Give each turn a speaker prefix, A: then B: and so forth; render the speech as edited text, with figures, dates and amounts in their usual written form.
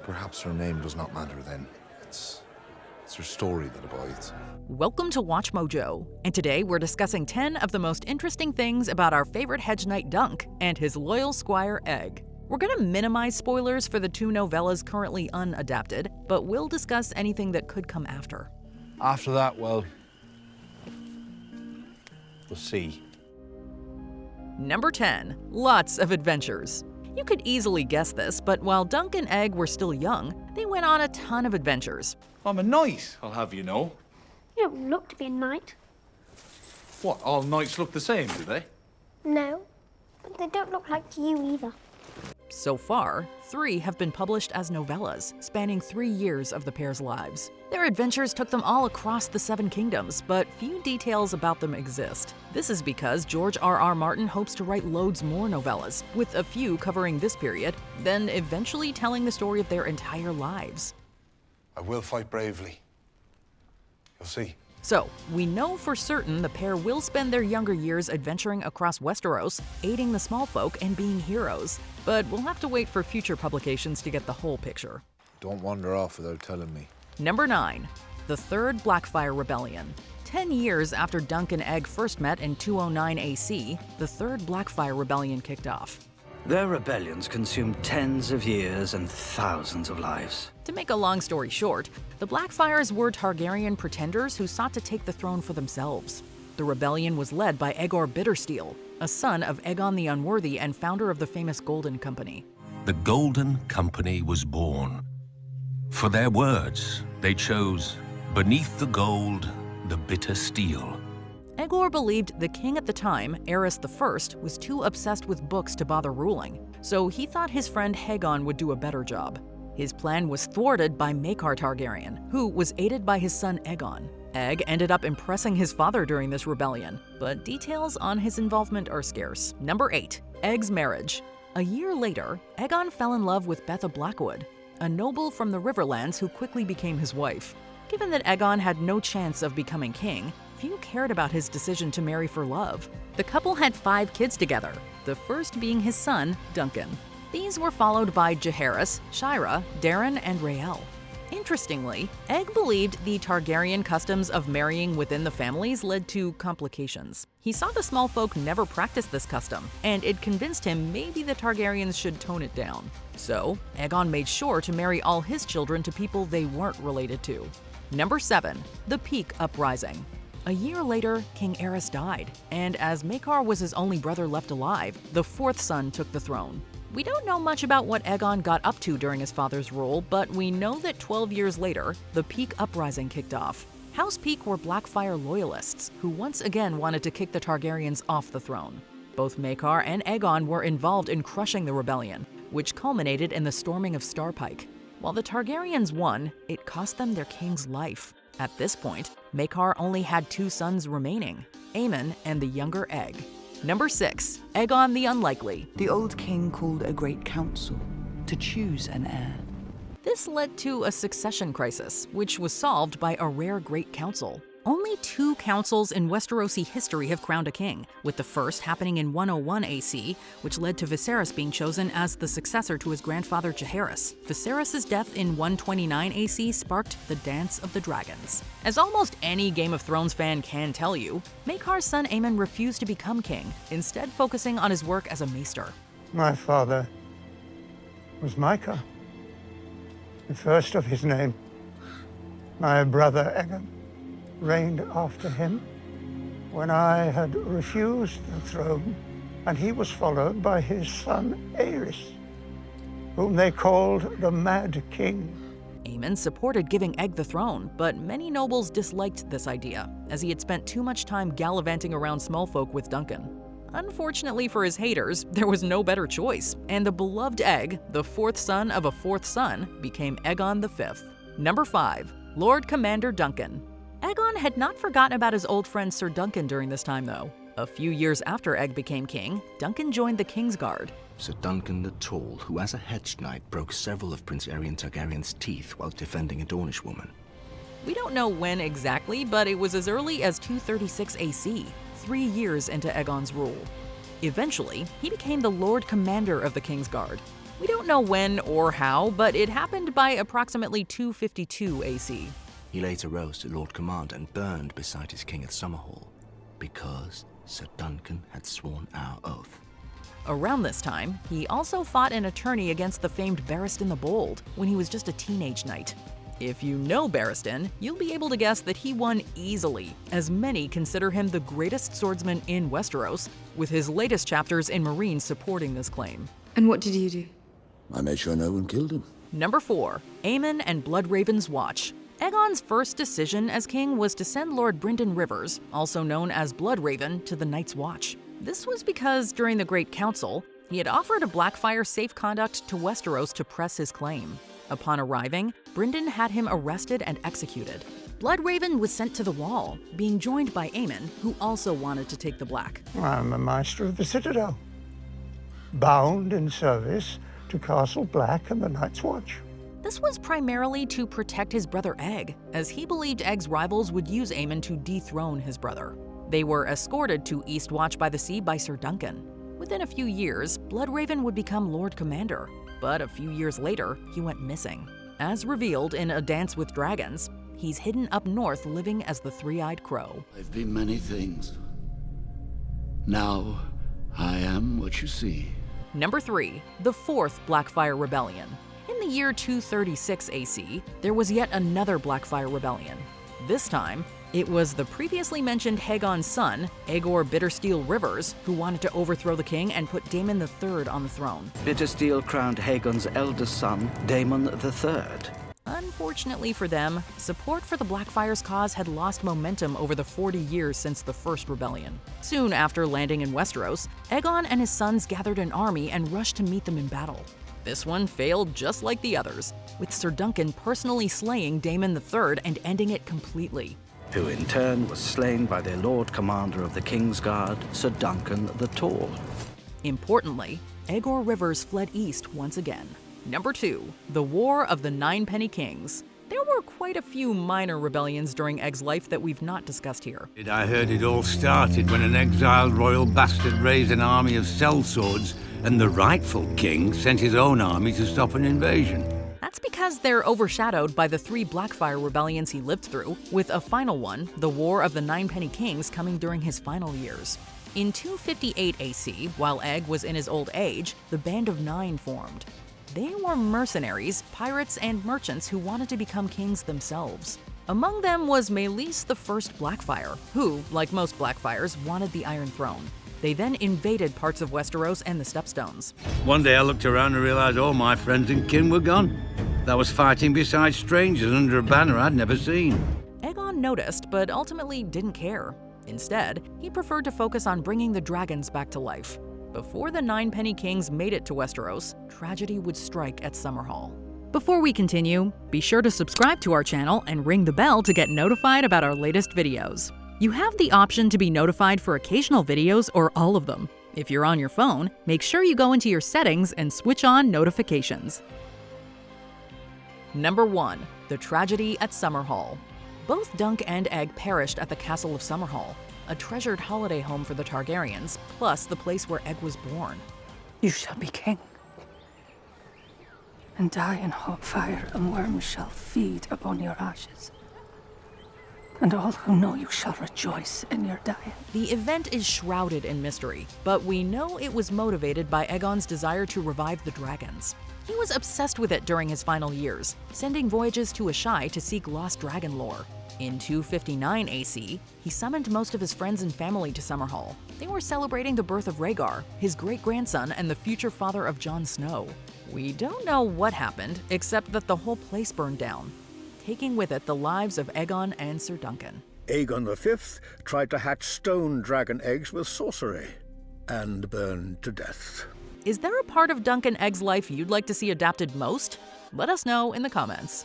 A: Perhaps her name does not matter then. It's her story that abides.
B: Welcome to Watch Mojo, and today we're discussing 10 of the most interesting things about our favorite hedge knight Dunk and his loyal squire Egg. We're going to minimize spoilers for the two novellas currently unadapted, but we'll discuss anything that could come after.
A: After that, well, we'll see.
B: Number 10. Lots of adventures. You could easily guess this, but while Dunk and Egg were still young, they went on a ton of adventures.
C: I'm a knight, I'll have you know.
D: You don't look to be a knight.
C: What, all knights look the same, do they?
D: No, but they don't look like you either.
B: So far, 3 have been published as novellas, spanning 3 years of the pair's lives. Their adventures took them all across the 7 kingdoms, but few details about them exist. This is because George R.R. Martin hopes to write loads more novellas, with a few covering this period, then eventually telling the story of their entire lives.
A: I will fight bravely. You'll see.
B: So, we know for certain the pair will spend their younger years adventuring across Westeros, aiding the small folk and being heroes. But we'll have to wait for future publications to get the whole picture.
A: Don't wander off without telling me.
B: Number 9. The Third Blackfyre Rebellion. 10 years after Dunk and Egg first met in 209 AC, the Third Blackfyre Rebellion kicked off.
E: Their rebellions consumed tens of years and thousands of lives.
B: To make a long story short, the Blackfyres were Targaryen pretenders who sought to take the throne for themselves. The rebellion was led by Aegon Bittersteel, a son of Aegon the Unworthy and founder of the famous Golden Company.
F: The Golden Company was born. For their words, they chose, beneath the gold, the bitter steel.
B: Aegon believed the king at the time, Aerys I, was too obsessed with books to bother ruling, so he thought his friend Aegon would do a better job. His plan was thwarted by Maekar Targaryen, who was aided by his son Aegon. Egg ended up impressing his father during this rebellion, but details on his involvement are scarce. Number 8. Egg's marriage. A year later, Aegon fell in love with Betha Blackwood, a noble from the Riverlands who quickly became his wife. Given that Aegon had no chance of becoming king, few cared about his decision to marry for love. The couple had 5 kids together, the first being his son, Duncan. These were followed by Jaehaerys, Shira, Daeron, and Rhaelle. Interestingly, Egg believed the Targaryen customs of marrying within the families led to complications. He saw the small folk never practiced this custom, and it convinced him maybe the Targaryens should tone it down. So, Aegon made sure to marry all his children to people they weren't related to. Number 7. The Peake Uprising. A year later, King Aerys died, and as Maekar was his only brother left alive, the 4th son took the throne. We don't know much about what Aegon got up to during his father's rule, but we know that 12 years later, the Peake Uprising kicked off. House Peake were Blackfyre loyalists who once again wanted to kick the Targaryens off the throne. Both Maekar and Aegon were involved in crushing the rebellion, which culminated in the storming of Starpike. While the Targaryens won, it cost them their king's life. At this point, Maekar only had 2 sons remaining, Aemon and the younger Egg. Number 6. Aegon the Unlikely.
G: The old king called a great council to choose an heir.
B: This led to a succession crisis, which was solved by a rare great council. Only 2 councils in Westerosi history have crowned a king, with the first happening in 101 AC, which led to Viserys being chosen as the successor to his grandfather Jaehaerys. Viserys' death in 129 AC sparked the Dance of the Dragons. As almost any Game of Thrones fan can tell you, Maekar's son Aemon refused to become king, instead focusing on his work as a maester.
H: My father was Maekar, the first of his name. My brother Aegon reigned after him when I had refused the throne, and he was followed by his son Aerys, whom they called the Mad King.
B: Aemon supported giving Egg the throne, but many nobles disliked this idea, as he had spent too much time gallivanting around smallfolk with Duncan. Unfortunately for his haters, there was no better choice, and the beloved Egg, the 4th son of a 4th son, became Aegon V. Number 5. Lord Commander Duncan. Aegon had not forgotten about his old friend Sir Duncan during this time, though. A few years after Egg became king, Duncan joined the Kingsguard.
I: Sir Duncan the Tall, who as a hedge knight broke several of Prince Aerion Targaryen's teeth while defending a Dornish woman.
B: We don't know when exactly, but it was as early as 236 AC, 3 years into Aegon's rule. Eventually, he became the Lord Commander of the Kingsguard. We don't know when or how, but it happened by approximately 252 AC.
I: He later rose to Lord Command and burned beside his king at Summerhall, because Sir Duncan had sworn our oath.
B: Around this time, he also fought an attorney against the famed Barristan the Bold when he was just a teenage knight. If you know Barristan, you'll be able to guess that he won easily, as many consider him the greatest swordsman in Westeros, with his latest chapters in Marine supporting this claim.
J: And what did you do?
K: I made sure no one killed him.
B: Number 4. Aemon and Bloodraven's Watch. Aegon's first decision as king was to send Lord Brynden Rivers, also known as Bloodraven, to the Night's Watch. This was because during the Great Council, he had offered a Blackfyre safe conduct to Westeros to press his claim. Upon arriving, Brynden had him arrested and executed. Bloodraven was sent to the Wall, being joined by Aemon, who also wanted to take the Black.
H: I'm a maester of the Citadel, bound in service to Castle Black and the Night's Watch.
B: This was primarily to protect his brother Egg, as he believed Egg's rivals would use Aemon to dethrone his brother. They were escorted to East Watch by the Sea by Sir Duncan. Within a few years, Bloodraven would become Lord Commander, but a few years later, he went missing. As revealed in A Dance with Dragons, he's hidden up north living as the Three-Eyed Crow.
K: I've been many things. Now, I am what you see.
B: Number 3. The Fourth Blackfyre Rebellion. In the year 236 AC, there was yet another Blackfyre Rebellion. This time, it was the previously mentioned Aegon's son, Aegor Bittersteel Rivers, who wanted to overthrow the king and put Daemon III on the throne.
E: Bittersteel crowned Aegon's eldest son, Daemon III.
B: Unfortunately for them, support for the Blackfyre's cause had lost momentum over the 40 years since the first rebellion. Soon after landing in Westeros, Aegon and his sons gathered an army and rushed to meet them in battle. This one failed just like the others, with Sir Duncan personally slaying Daemon III and ending it completely.
E: Who in turn was slain by their Lord Commander of the Kingsguard, Sir Duncan the Tall.
B: Importantly, Aegor Rivers fled east once again. Number 2. The War of the Ninepenny Kings. There were quite a few minor rebellions during Egg's life that we've not discussed here.
F: I heard it all started when an exiled royal bastard raised an army of sellswords, and the rightful king sent his own army to stop an invasion.
B: That's because they're overshadowed by the 3 Blackfyre rebellions he lived through, with a final one, the War of the Ninepenny Kings, coming during his final years. In 258 AC, while Egg was in his old age, the Band of Nine formed. They were mercenaries, pirates, and merchants who wanted to become kings themselves. Among them was Maelys the First Blackfyre, who, like most Blackfyres, wanted the Iron Throne. They then invaded parts of Westeros and the Stepstones.
F: One day I looked around and realized all my friends and kin were gone. That was fighting beside strangers under a banner I'd never seen.
B: Aegon noticed, but ultimately didn't care. Instead, he preferred to focus on bringing the dragons back to life. Before the Ninepenny Kings made it to Westeros, tragedy would strike at Summerhall. Before we continue, be sure to subscribe to our channel and ring the bell to get notified about our latest videos. You have the option to be notified for occasional videos or all of them. If you're on your phone, make sure you go into your settings and switch on notifications. Number 1. The Tragedy at Summerhall. Both Dunk and Egg perished at the Castle of Summerhall, a treasured holiday home for the Targaryens, plus the place where Egg was born.
J: You shall be king, and die in hot fire, and worms shall feed upon your ashes. And all who know you shall rejoice in your dying.
B: The event is shrouded in mystery, but we know it was motivated by Aegon's desire to revive the dragons. He was obsessed with it during his final years, sending voyages to Ashai to seek lost dragon lore. In 259 AC, he summoned most of his friends and family to Summerhall. They were celebrating the birth of Rhaegar, his great-grandson and the future father of Jon Snow. We don't know what happened, except that the whole place burned down, taking with it the lives of Aegon and Sir Duncan.
L: Aegon V tried to hatch stone dragon eggs with sorcery, and burned to death.
B: Is there a part of Duncan Egg's life you'd like to see adapted most? Let us know in the comments.